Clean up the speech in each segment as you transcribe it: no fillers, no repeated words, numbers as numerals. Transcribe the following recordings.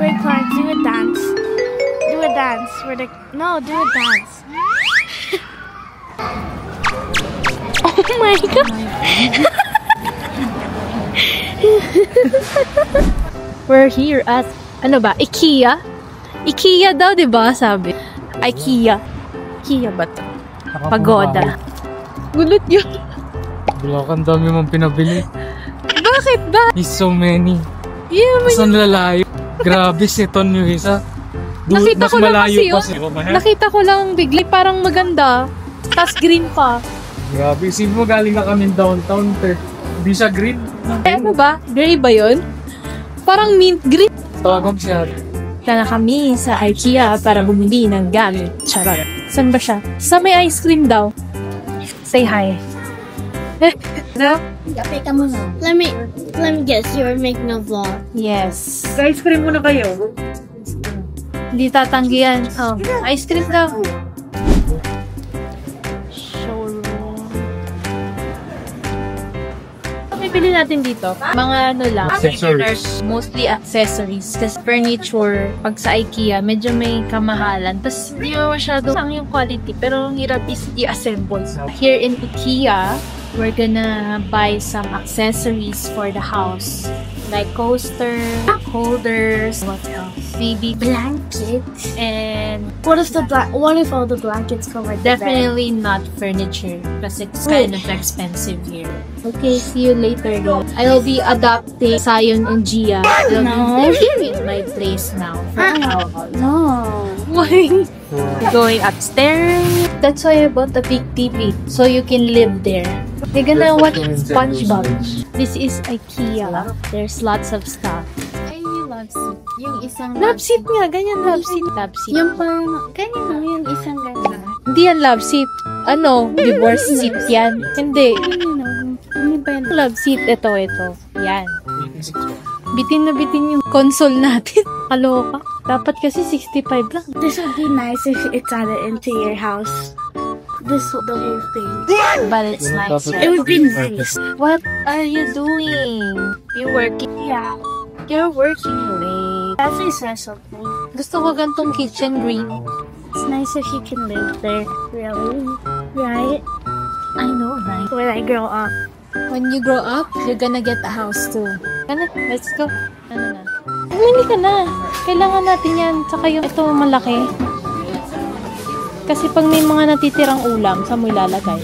Wait, Clark, do a dance. Do a dance. No, do a dance. Oh my god! We're here at, ano ba, IKEA? IKEA daw, diba, sabi? IKEA. IKEA ba ito? Pagoda. Gulat yun. Wala kang dami mong pinabili. Bakit ba? It's so many. Yeah, Saan lalayo? Grabe, seton yung isa. Nakita mas ko lang malayo kasi pa yun. siya. Nakita ko lang bigla. Parang maganda. Tapos green pa. Grabe, isip mo galing na kami downtown. Hindi siya green. Ano ba? Gray ba yun? Parang mint green. Tawagom siya. Tala kami sa IKEA para bumili ng gamit. Charot. Saan ba siya? Sa may ice cream daw. Say hi. No? Let me guess. You were making a vlog. Yes. Ice cream muna kayo. Hindi tatanggihan. Oh, ice cream daw. Showroom. Bibili natin dito. Mga ano lang. Accessories. Mostly accessories. Kasi furniture, pag sa IKEA, medyo may kamahalan. Tapos, hindi mo masyado lang yung quality. Pero ang hirap is i-assemble. Here in IKEA, we're gonna buy some accessories for the house. Like coaster, holders, what else? Maybe Blankets. and What if all the blankets covered the bed? definitely not furniture because it's kind of expensive here. Okay, see you later, guys. I'll be adopting Zion and Gia. They're here in my place now. No. Why? Going upstairs. That's why I bought a big TV so you can live there. You're gonna watch SpongeBob. This is IKEA. There's lots of stuff. Ay, yung love seat. Yung isang Love seat nga, ganyan love seat. Love seat. Yung parang, kanina yung isang ganda. Hindi yan love seat. Ano? Divorce seat yan. Hindi. Hindi ba yun? Love seat. Ito. Yan. Bitin na bitin yung console natin. Kaloka. Dapat kasi 65 lang. This would be nice if it's added into your house. The whole thing. But it's nice. It would be nice. What are you doing? You're working. Yeah. You're working late. That's a special thing. Gusto ko gantong kitchen green. It's nice if you can live there. Really? Right? I know, right? When I grow up. When you grow up, you're gonna get a house too. Ano? Let's go. Ano na? Bumili ka na. Kailangan natin yan. Tsaka yung ito malaki. Kasi pag may mga natitirang ulam, saan mo ilalagay?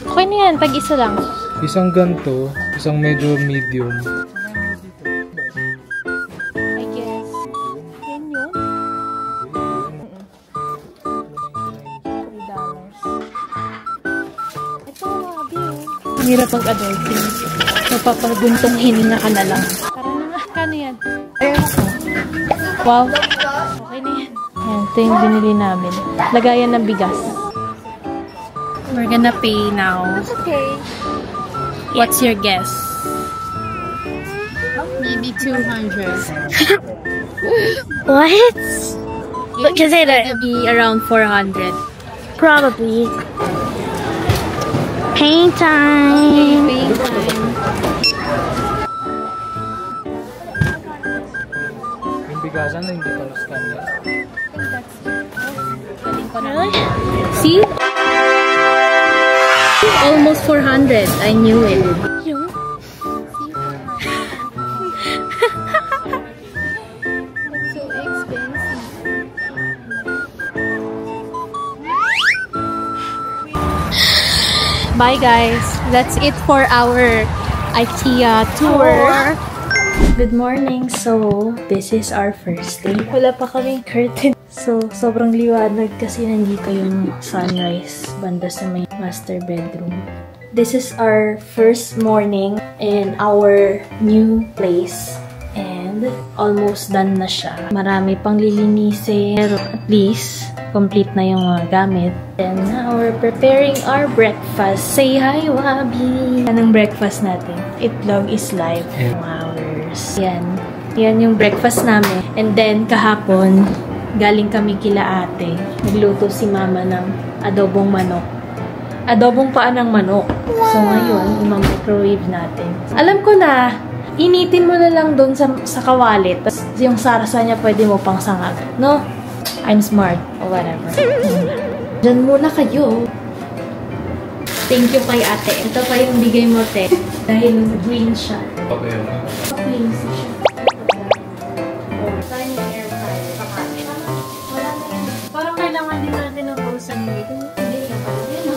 Okay na yan. Tag-isa lang. Isang ganto, isang medyo medium. I guess. Yan yun. $3. Ito, wabi. Ang hirap mag-adulting. Mapapaguntong hininga ka na lang. Tara na nga. Kano yan? Wow. Okay na yan. Ayan, ito yung binili namin. Lagayan ng bigas. We're gonna pay now. Okay. What's your guess? Maybe 200. What? Because It's gonna be around 400. probably. Paint time. Paying time. Yung bigasan na hindi pa scan yan. Really? See? Almost 400. I knew it. It's so expensive. Bye guys. That's it for our IKEA tour. Good morning. So, this is our first day. Wala pa kaming curtain. So, sobrang liwanag kasi nandito yung sunrise banda sa may master bedroom. This is our first morning in our new place. And almost done na siya. Marami pang lilinisin. Pero at least, complete na yung mga gamit. And now, we're preparing our breakfast. Say hi, Wabi! Anong breakfast natin? Itlog is live. Hours. Yan. Yan yung breakfast namin. And then, kahapon, galing kami kila ate. Nagluto si mama ng adobong manok. Adobong paa ng manok. So, ngayon, i-microwave natin. Alam ko na, initin mo na lang doon sa kawalit. Tapos yung sarsa niya pwede mo pang sangag. No? I'm smart. Or whatever. Diyan muna kayo. Thank you kay ate. Ito pa yung bigay mo, te. Dahil green siya. Okay. Green siya. Tiny air fryer. Wala na yan. Parang kailangan din natin ng frozen meat. Hindi yan pala. Yan o.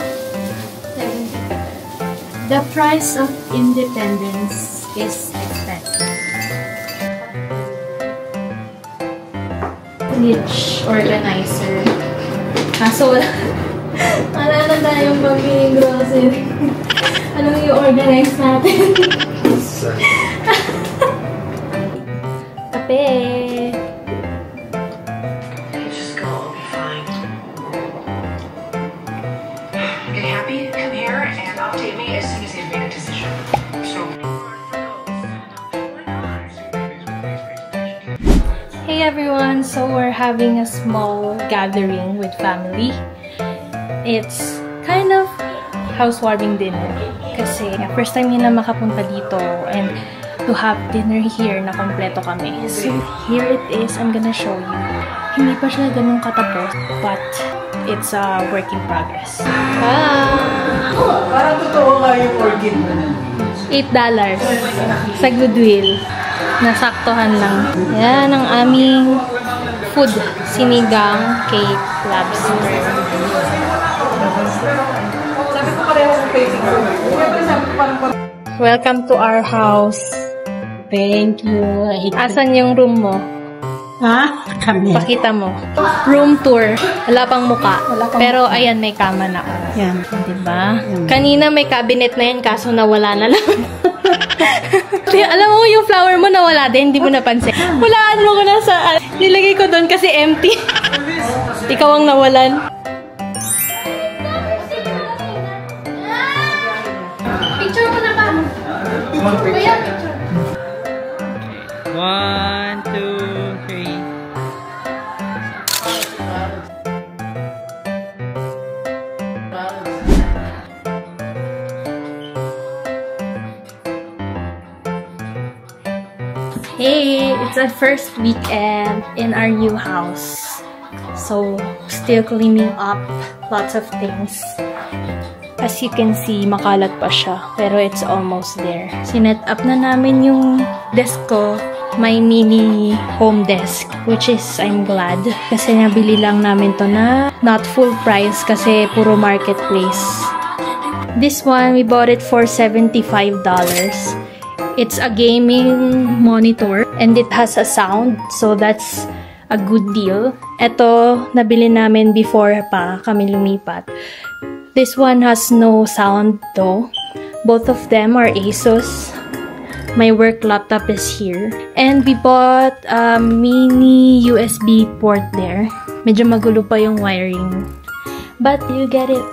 70. The price of independence is expensive. Rich organizer. Kaso wala na tayong pambiling grocery. Anong i-organize natin? Kape! Just go, I'll be fine. Get happy, come here, and update me as soon as you've made a decision. So. Hey everyone! So we're having a small gathering with family. It's kind of housewarming dinner. Kasi first time nila makapunta dito and to have dinner here na kompleto kami. So here it is. I'm gonna show you. Hindi pa siya ganun katapos, but it's a work in progress. Parang totoo nga yung orchid mo na. $8 sa Goodwill. Nasaktohan lang. Yan ang aming food. Sinigang cake lobster. Sabi ko pareho sa facing ko. Welcome to our house. Thank you. Asan yung room mo? Ha? Kami. Pakita mo. Room tour. Wala pang muka. Pero ayan, may kama na. Yan. Diba? Kanina may cabinet na yan, kaso nawala na lang. Alam mo, yung flower mo nawala din, hindi mo napansin. Hulaan mo ko na saan. Nilagay ko doon kasi empty. Ikaw ang nawalan. Picture mo na ba? Kuya, picture. 1, 2, 3. Hey, it's our first weekend in our new house. So, still cleaning up lots of things. As you can see, makalat pa siya. Pero it's almost there. Sinet up na namin yung desk ko. My mini home desk. Which is, I'm glad. Kasi nabili lang namin to na not full price kasi puro marketplace. This one, we bought it for $75. It's a gaming monitor and it has a sound, so that's a good deal. Ito, nabili namin before pa kami lumipat. This one has no sound though. Both of them are Asus. My work laptop is here. And we bought a mini USB port there. Medyo magulo pa yung wiring. But you get it.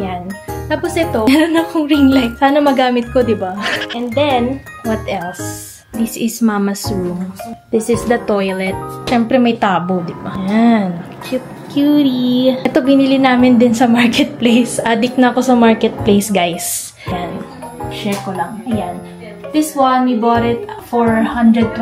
Yan. Tapos ito, meron akong ring light. Sana magamit ko, diba? And then, what else? This is Mama's room. This is the toilet. Siyempre may tabo, diba? Ayan. Cute cutie. Ito, binili namin din sa marketplace. Addict na ako sa marketplace, guys. Ayan. Share ko lang. Ayan. This one, we bought it for $125,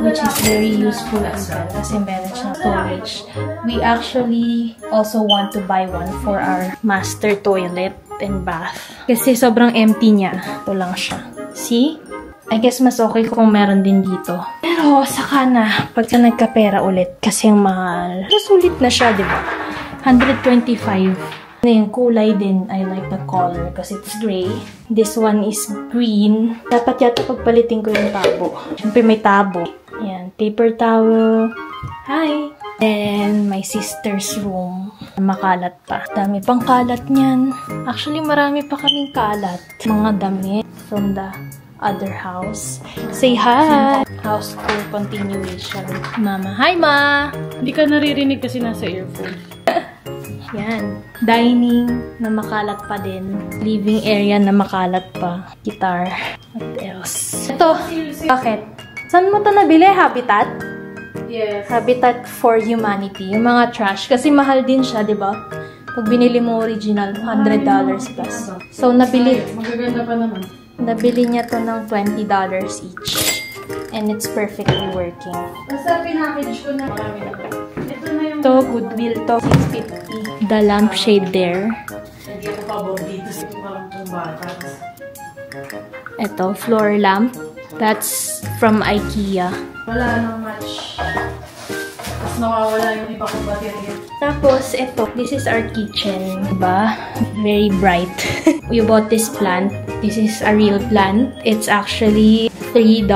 which is very useful as well kasi meron siyang storage. We actually also want to buy one for our master toilet and bath. Kasi sobrang empty niya. Ito lang siya. See? I guess mas okay kung meron din dito. Pero saka na, pagka nagkapera ulit, kasi yung mahal. Sulit na siya, diba? $125. Yung kulay din, I like the color kasi it's gray. This one is green. Dapat yata pagpalitin ko yung tabo. Siyempre may tabo. Ayan, paper towel. Hi! And my sister's room. Makalat pa. Dami pang kalat niyan. Actually, marami pa kaming kalat. Mga damit from the other house. Say hi! House tour continuation. Mama. Hi, Ma! Hindi ka naririnig kasi nasa earphone. Yan. Dining na makalat pa din. Living area na makalat pa. Guitar. What else? Ito. Bakit? Saan mo ito nabili? Habitat? Yes. Habitat for Humanity. Yung mga trash. Kasi mahal din siya, di ba? Pag binili mo original, $100 plus. So, nabili. Magaganda pa naman. Nabili niya to ng $20 each. And it's perfectly working. Basta pinackage ko na. Ito na yung... To, Goodwill to, $6.50. The lampshade there. Hindi ako pabor dito sa parang bata. Ito, floor lamp. That's from IKEA. Wala nang match. Tapos nawawala yung iba kong baterya. Tapos, ito, this is our kitchen. Diba? Very bright. We bought this plant. This is a real plant. It's actually $3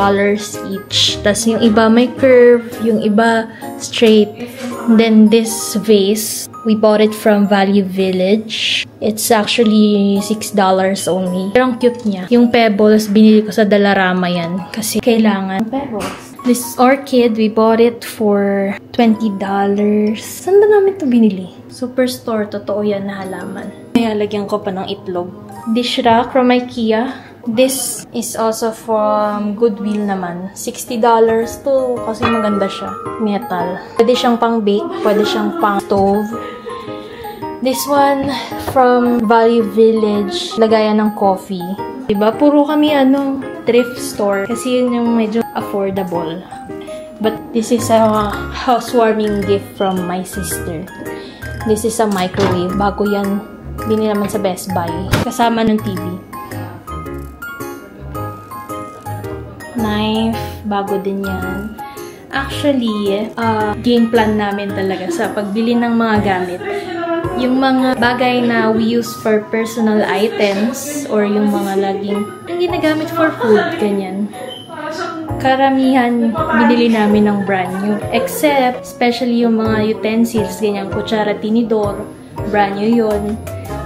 each. Tapos yung iba may curve, yung iba straight. Then this vase, we bought it from Value Village. It's actually $6 only. Pero ang cute niya. Yung pebbles, binili ko sa Dalarama yan. Kasi kailangan pebbles. This orchid, we bought it for $20. Saan ba namin ito binili? Superstore, totoo yan na halaman. May lagyan ko pa ng itlog. Dish rack from IKEA. This is also from Goodwill naman. $60 to kasi maganda siya. Metal. Pwede siyang pang bake, pwede siyang pang stove. This one from Value Village. Lagayan ng coffee. Diba? Puro kami thrift store. Kasi yun yung medyo affordable. But this is a housewarming gift from my sister. This is a microwave. Bago yan, binili naman sa Best Buy. Kasama ng TV. Knife. Bago din yan. Actually, game plan namin talaga sa pagbili ng mga gamit. Yung mga bagay na we use for personal items or yung mga laging ginagamit for food, ganyan. Karamihan, binili namin ng brand new. Except, especially yung mga utensils, ganyan, kutsara, tinidor, brand new yun.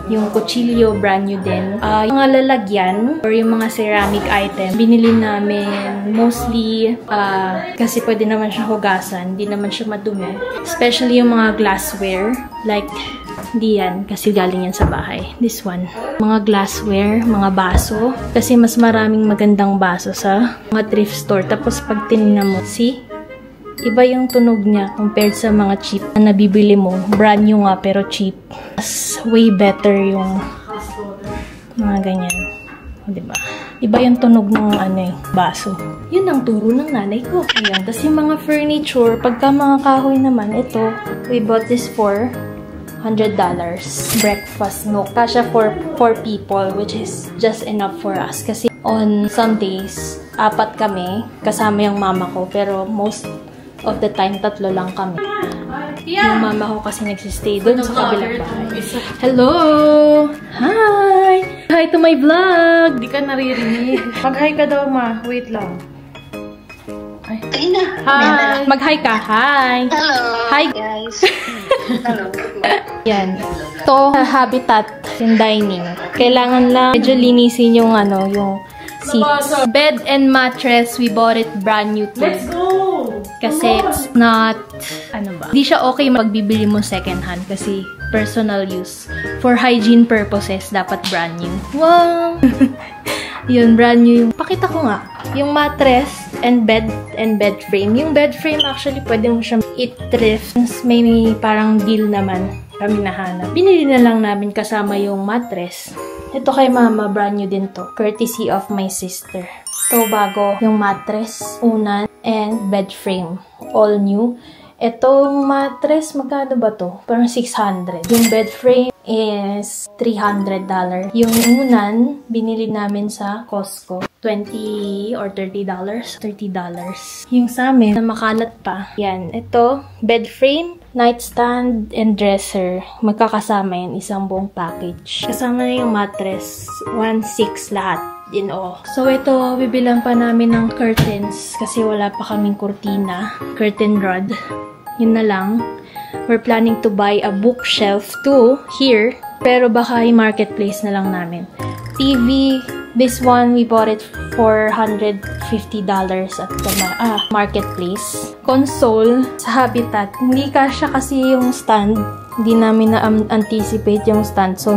Yung kutsilyo, brand new din. Yung mga lalagyan or yung mga ceramic item, binili namin mostly kasi pwede naman siya hugasan, hindi naman siya madumi. Especially yung mga glassware, like hindi yan, kasi galing yan sa bahay. This one. Mga glassware, mga baso. Kasi mas maraming magandang baso sa mga thrift store. Tapos pag tinignan mo, see? Iba yung tunog niya compared sa mga cheap na nabibili mo. Brand new nga pero cheap. Mas way better yung mga ganyan. O, diba? Iba yung tunog ng baso. Yun ang turo ng nanay ko. Ayan. Tapos yung mga furniture, pagka mga kahoy naman, ito, we bought this for $100. Breakfast nook. Kasha for 4 people, which is just enough for us. Kasi on some days, 4 kami, kasama yung mama ko. Pero most of the time, 3 lang kami. Yung mama ko kasi nagsistay doon sa kabilang bahay. Hello! Hi! Hi to my vlog! Di ka naririnig. Mag-hi ka daw, ma. Wait lang. Hi! Mag-hi ka. Hi! Hello! Hi, guys! Hello! yan. Ito, habitat in dining. Kailangan lang medyo linisin yung yung seats. Bed and mattress, we bought it brand new too. Let's go! Kasi it's not, hindi siya okay magbibili mo second hand kasi personal use. For hygiene purposes, dapat brand new. Wow! Yun, brand new. Pakita ko nga. Yung mattress and bed frame. Yung bed frame, actually, pwede mo siyang i-thrift. May parang deal naman kami nahanap. Binili na lang namin kasama yung mattress. Ito kay mama, brand new din to. Courtesy of my sister. Ito, bago. Yung mattress, unan, and bed frame. All new. Itong mattress, magkano ba to? Parang 600. Yung bed frame is $300. Yung unan, binili namin sa Costco. $20 or $30? $30. Yung sa amin, na makalat pa. Yan. Ito, bed frame, nightstand, and dresser. Magkakasama yan, isang buong package. Kasama na yung mattress. 1.6 lahat. In all. So, ito, bibilang pa namin ng curtains kasi wala pa kaming kurtina. Curtain rod. Yun na lang. We're planning to buy a bookshelf too here. Pero baka i-marketplace na lang namin. TV, this one, we bought it for $150 at the marketplace. Console, sa Habitat. Hindi kasya kasi yung stand. Hindi namin na-anticipate yung stand. So,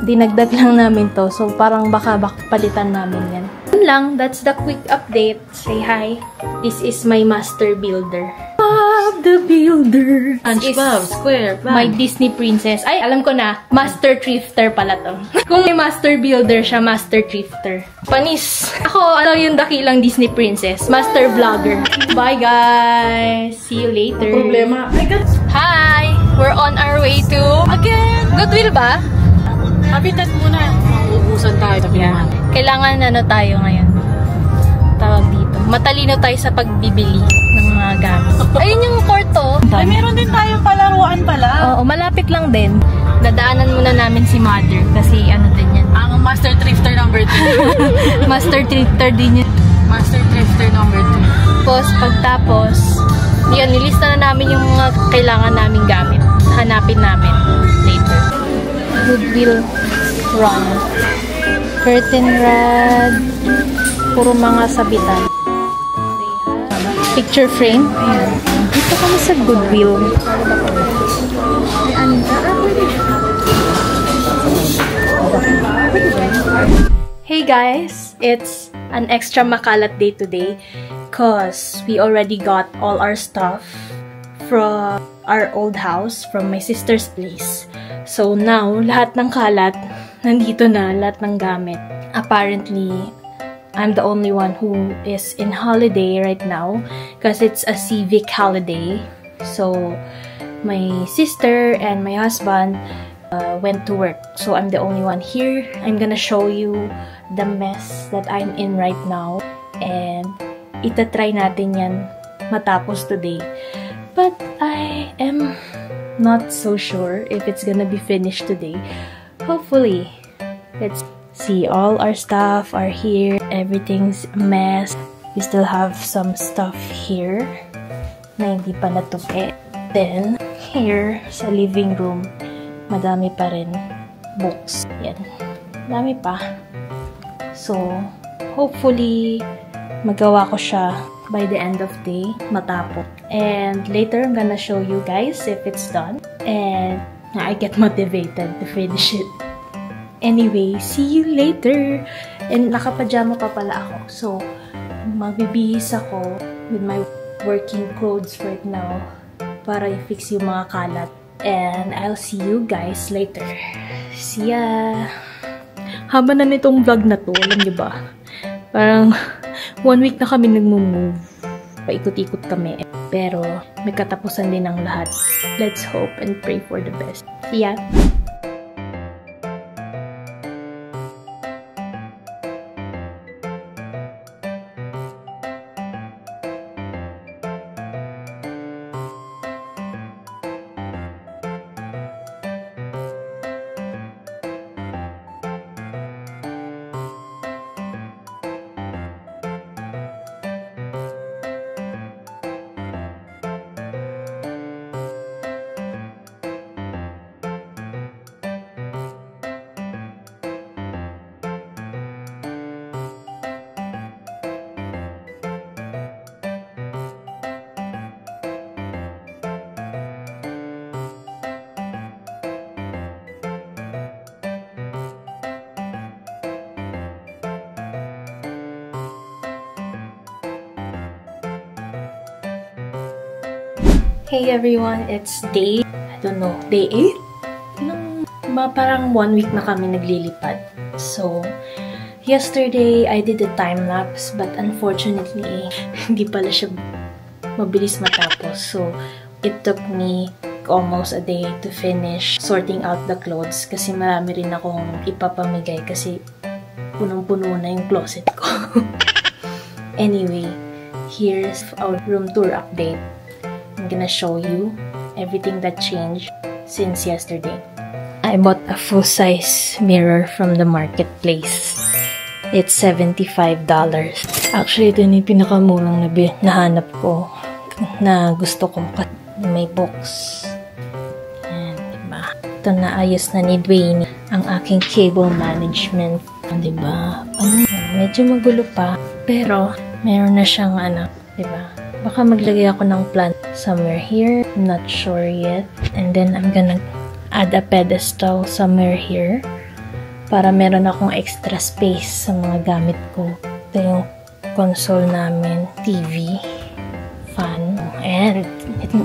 dinagdag lang namin to. So, parang baka palitan namin yan. Yun lang. That's the quick update. Say hi. This is my master builder. Bob the Builder. SpongeBob, SquarePants. My Disney princess. Ay, alam ko na. Master Thrifter pala to. Kung may Master Builder siya, Master Thrifter. Panis. Ako, ano yung dakilang Disney princess? Master Vlogger. Bye, guys. See you later. Problema. I got Hi! We're on our way to... again. Goodwill ba? Habitat muna. Mauubusan tayo. Yeah. Kailangan ano tayo ngayon. Tawag dito. Matalino tayo sa pagbibili ng mga gamit. Ayun yung Porto. Ay, meron din tayong palaruan pala. Oo, malapit lang din. Nadaanan muna namin si Mother kasi ano din yan. Ang Master Thrifter number 2. Master Thrifter din yun. Master Thrifter number 2. Pagtapos, yun, nilista na namin yung mga kailangan naming gamit. Hanapin namin later. Goodwill Run. Curtain rod. Puro mga sabitan. Picture frame. Ayan. Dito kami sa Goodwill. Hey guys! It's an extra makalat day today because we already got all our stuff from our old house, from my sister's place. So now, lahat ng kalat, nandito na, lahat ng gamit. Apparently, I'm the only one who is in holiday right now because it's a civic holiday. So, my sister and my husband went to work. So, I'm the only one here. I'm gonna show you the mess that I'm in right now. And, itatry natin yan matapos today. But, I am not so sure if it's gonna be finished today. Hopefully. Let's see. All our stuff are here. Everything's a mess. We still have some stuff here na hindi pa natupi. Then, here sa living room, madami pa rin books. Yan. Madami pa. So, hopefully, magawa ko siya by the end of day, matapos. And later, I'm gonna show you guys if it's done. And I get motivated to finish it. Anyway, see you later! And nakapajama pa pala ako. So, magbibihis ako with my working clothes right now para i-fix yung mga kalat. And I'll see you guys later. See ya! Haba na nitong vlog na to, alam niyo ba? Parang 1 week na kami nagmo-move. Paikot-ikot kami. Pero may katapusan din ang lahat. Let's hope and pray for the best. See ya! Hey everyone, it's day 8? Parang 1 week na kami naglilipad. So, yesterday, I did a time-lapse, but unfortunately, hindi pala siya mabilis matapos. So, it took me almost a day to finish sorting out the clothes kasi marami rin akong ipapamigay kasi punong-puno na yung closet ko. Anyway, here's our room tour update. I'm gonna show you everything that changed since yesterday. I bought a full-size mirror from the marketplace. It's $75. Actually, ito yung pinakamurang nahanap ko na gusto ko. May books. Ayan, diba? Ito na ayos na ni Dwayne ang aking cable management. Diba? Medyo magulo pa. Pero, meron na siyang diba? Baka maglagay ako ng plant somewhere here. I'm not sure yet. And then, I'm gonna add a pedestal somewhere here para meron akong extra space sa mga gamit ko. Ito yung console namin, TV, fan. And,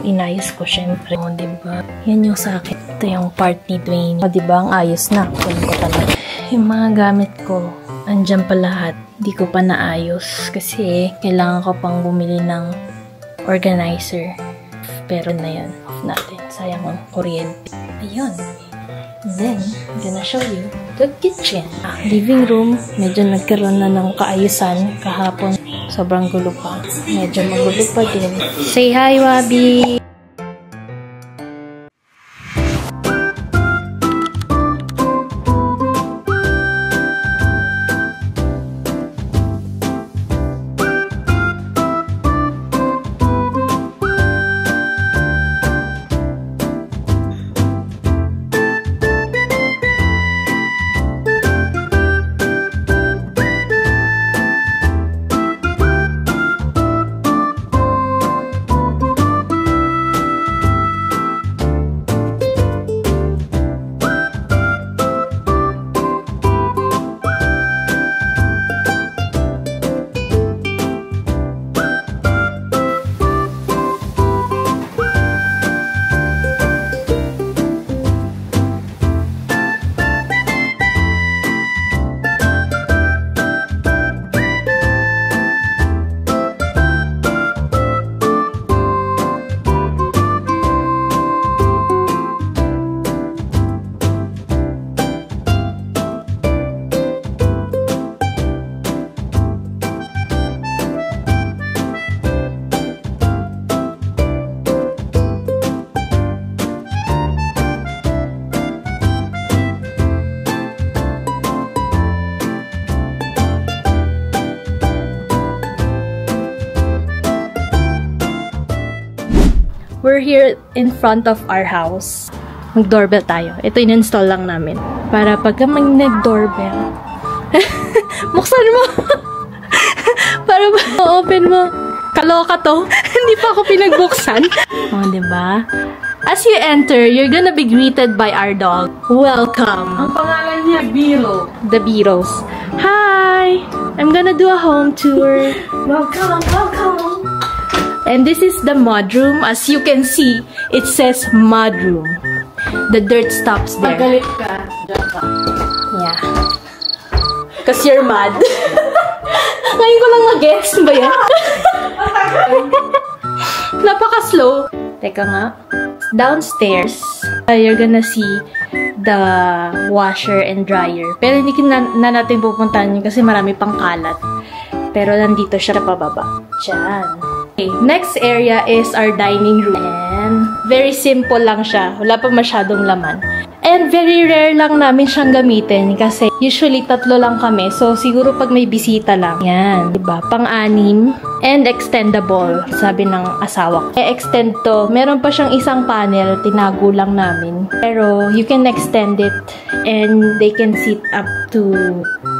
inayos ko syempre. O, diba? Yan yung sa akin. Ito yung part ni Dwayne. O, diba? Ang ayos na. Kunin ko talaga. Yung mga gamit ko, andyan pa lahat. Di ko pa naayos. Kasi, kailangan ko pang bumili ng organizer. Pero na yan. Off natin. Sayang ang kuryente. Ayun. And then, I'm gonna show you the kitchen. Living room. Medyo nagkaroon na ng kaayusan kahapon. Sobrang gulo pa. Medyo magulo pa din. Say hi, Wabi! We're here in front of our house. Mag-doorbell tayo. Ito in-install lang namin. Para pagka mag-doorbell, buksan mo! Para ma-open mo. Kaloka to. Hindi pa ako pinagbuksan. Oh, diba? As you enter, you're gonna be greeted by our dog. Welcome! Ang pangalan niya, Biro. The Beatles. Hi! I'm gonna do a home tour. Welcome, welcome. And this is the mudroom. As you can see, it says mudroom. The dirt stops there. Pagalit ka, dyan ka. Yeah. Cause you're mad. Ngayon ko lang mag-guess ba yan? Napaka-slow. Teka nga. Downstairs, you're gonna see the washer and dryer. Pero hindi na natin pupuntahan yun kasi marami pang kalat. Pero nandito siya pababa. Diyan. Okay, next area is our dining room. And very simple lang siya. Wala pa masyadong laman. And very rare lang namin siyang gamitin kasi usually 3 lang kami. So siguro pag may bisita lang. Yan, diba? Pang-anim. And extendable, sabi ng asawa ko. E-extend to. Meron pa siyang isang panel. Tinago lang namin. Pero you can extend it and they can sit up to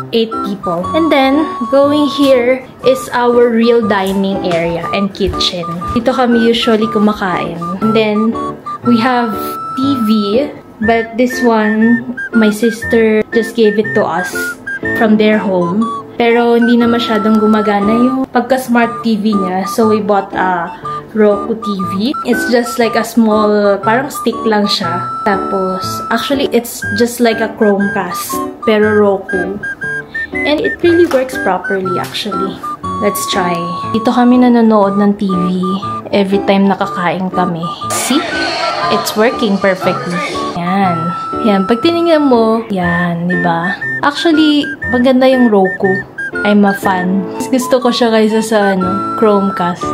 8 people. And then, going here is our real dining area and kitchen. Dito kami usually kumakain. And then, we have TV. But this one, my sister just gave it to us from their home. Pero hindi na masyadong gumagana yung pagka-smart TV niya. So, we bought a Roku TV. It's just like a small, parang stick lang siya. Tapos, actually, it's just like a Chromecast. Pero Roku. And it really works properly, actually. Let's try. Dito kami nanonood ng TV every time nakakain kami. See? It's working perfectly. Yan. Yan. Pag tinignan mo, yan, diba? Actually, maganda yung Roku. I'm a fan. Gusto ko siya kaysa sa, Chromecast.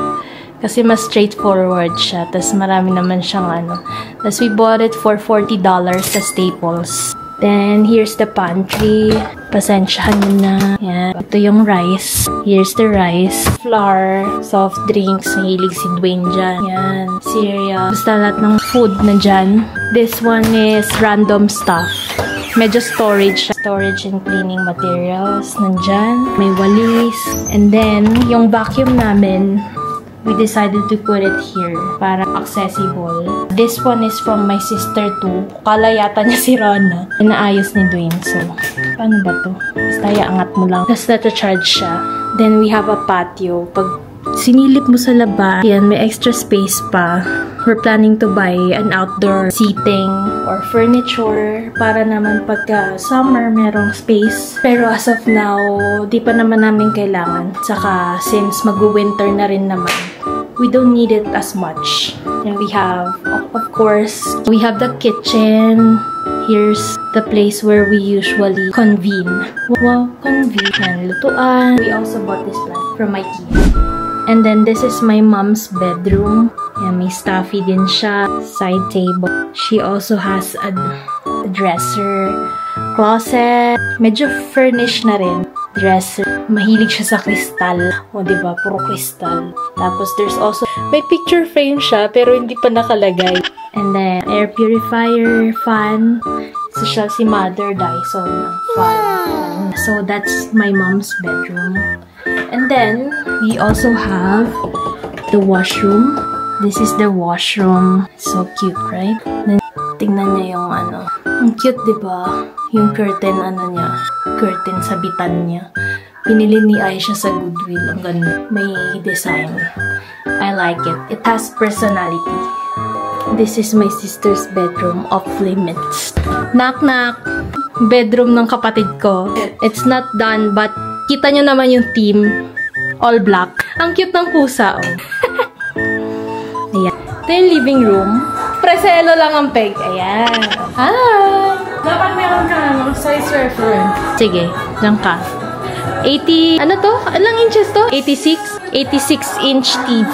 Kasi mas straightforward siya. Tapos marami naman siyang, Tapos we bought it for $40 sa Staples. Then, here's the pantry. Pasensyahan nyo na. Yan. Ito yung rice. Here's the rice. Flour. Soft drinks. Mahilig si Dwayne dyan. Yan. Cereal. Basta lahat ng food na dyan. This one is random stuff. Medyo storage. Storage and cleaning materials. Nandyan. May walis. And then, yung vacuum namin, we decided to put it here para accessible. This one is from my sister too. Kala yata niya si Rana. Naayos ni Dwayne. So, paano ba to? Basta iangat mo lang. Tapos na-charge siya. Then we have a patio. Pag sinilip mo sa labas, yan, may extra space pa. We're planning to buy an outdoor seating or furniture para naman pagka summer merong space. Pero as of now, di pa naman namin kailangan. Saka since mag-winter na rin naman, we don't need it as much. And we have, of course, we have the kitchen. Here's the place where we usually convene. Wow, convene. Yan, lutuan. We also bought this plant from IKEA. And then this is my mom's bedroom. Yan, may stuffy din siya. Side table. She also has a dresser, closet. Medyo furnished na rin. Dresser. Mahilig siya sa kristal. O, diba? Puro kristal. Tapos there's also, may picture frame siya pero hindi pa nakalagay. And then, air purifier, fan. So, siya si Mother Dyson ng fan. So, that's my mom's bedroom. And then, we also have the washroom. This is the washroom. So cute, right? Then, tingnan niya yung ano. Ang cute, diba? Yung curtain, ano niya. Curtain sa bitan niya. Pinili ni Aisha sa Goodwill. Ang ganda. May design. I like it. It has personality. This is my sister's bedroom off limits. Knock, knock. Bedroom ng kapatid ko. It's not done, but kita nyo naman yung theme. All black. Ang cute ng pusa, oh. Ayan. Ito yung living room. Preselo lang ang peg. Ayan. Hi! Dapat meron ka size reference. Sige, dyan ka. 80, ano to? Ilang inches to? 86? 86-inch TV.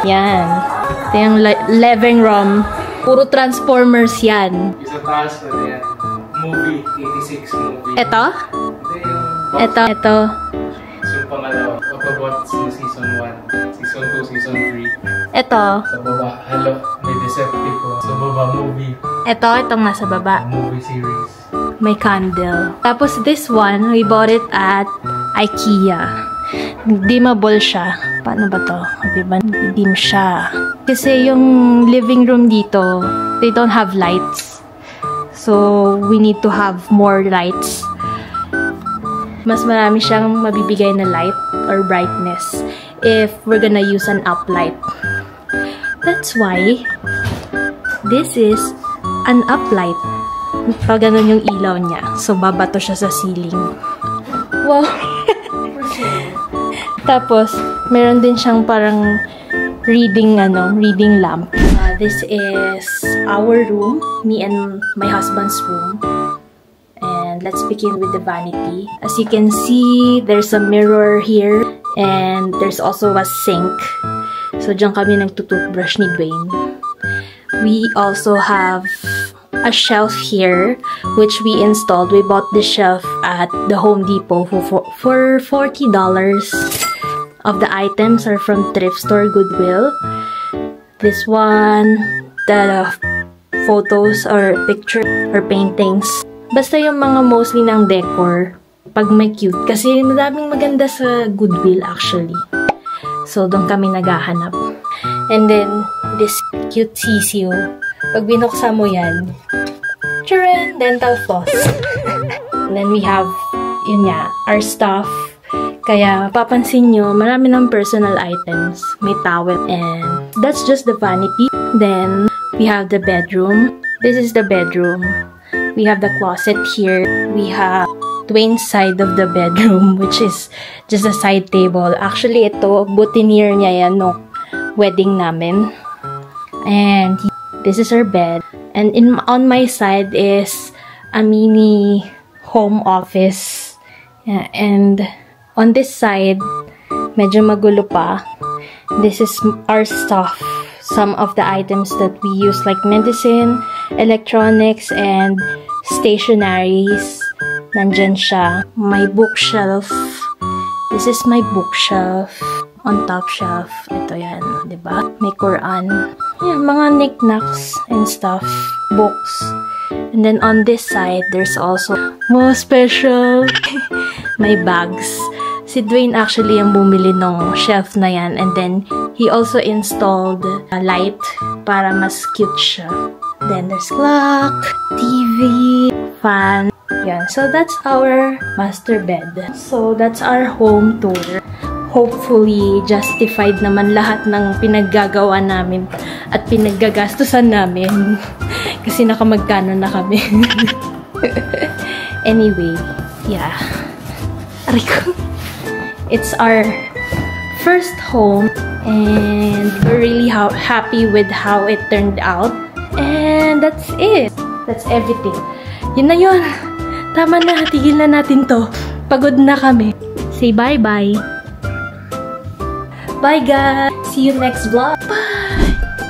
Yan. Ito yung living room. Puro Transformers yan. Isa taas na yan. Movie, 86 movie. Ito? Hindi, yung Ito. yung pangalawa. Autobots na season 1, season 2, season 3. Ito. Sa baba, hello, may Decepticons. Sa baba, movie. Itong nasa baba. Movie series. May candle. Tapos this one, we bought it at IKEA. Dimmable siya. Paano ba to? Diba? Dim siya. Kasi yung living room dito, they don't have lights. So, we need to have more lights. Mas marami siyang mabibigay na light or brightness if we're gonna use an uplight. That's why this is an uplight. Pag ganun yung ilaw niya. So, babato siya sa ceiling. Wow! Tapos, meron din siyang parang reading lamp. This is our room, me and my husband's room. And let's begin with the vanity. As you can see, there's a mirror here and there's also a sink. So, diyan kami nagtututbrush ni Dwayne. We also have a shelf here, which we installed. We bought the shelf at the Home Depot for $40. Of the items are from thrift store Goodwill. This one, the photos or picture or paintings. Basta yung mga mostly ng decor pag may cute. Kasi madaming maganda sa Goodwill actually. So, doon kami naghahanap. And then, this cute sisiu. Pag binuksan mo yan, charan! Dental floss. And then we have, yun nga, our stuff. Kaya, papansin nyo, marami ng personal items. May towel and that's just the vanity. Then, we have the bedroom. This is the bedroom. We have the closet here. We have Dwayne's side of the bedroom, which is just a side table. Actually, ito, boutonniere niya yan, no? Wedding namin. And this is our bed. And on my side is a mini home office. Yeah, and on this side, medyo magulo pa. This is our stuff. Some of the items that we use like medicine, electronics, and stationaries. Nandyan siya. My bookshelf. This is my bookshelf. On top shelf. Ito yan. Diba? May Quran. Yeah, mga knickknacks and stuff. Books. And then on this side, there's also more special. My bags. Si Dwayne actually ang bumili ng shelf na yan. And then, he also installed a light para mas cute siya. Then, there's clock, TV, fan. Yan. So, that's our master bed. So, that's our home tour. hopefully justified naman lahat ng pinaggagawa namin at pinaggagastusan namin. Kasi nakamagkano na kami. Anyway, yeah. Aray ko. It's our first home and we're really happy with how it turned out. And that's it. That's everything. Yun na yun. Tama na. Tigil na natin to. Pagod na kami. Say bye-bye. Bye, guys. See you next vlog. Bye.